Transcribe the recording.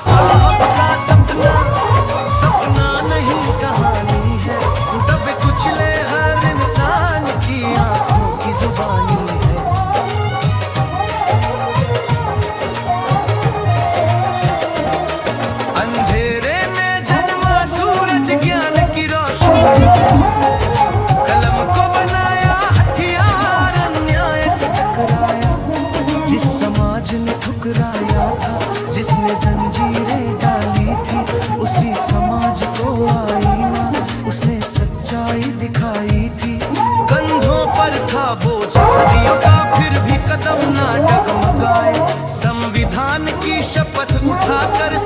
साहब का सपना सपना नहीं कहानी है, दबे कुचले हर इंसान की आंखों की जुबानी है। अंधेरे में जन्मा सूरज ज्ञान की रोशनी है, कलम को बनाया हथियार अन्याय से टकराया। जिस समाज ने ठुकराया था, जिसने जंजीरें डाली थी, उसी समाज को आईना उसने सच्चाई दिखाई थी। कंधों पर था बोझ सदियों का, फिर भी कदम ना डगमगाए। संविधान की शपथ उठाकर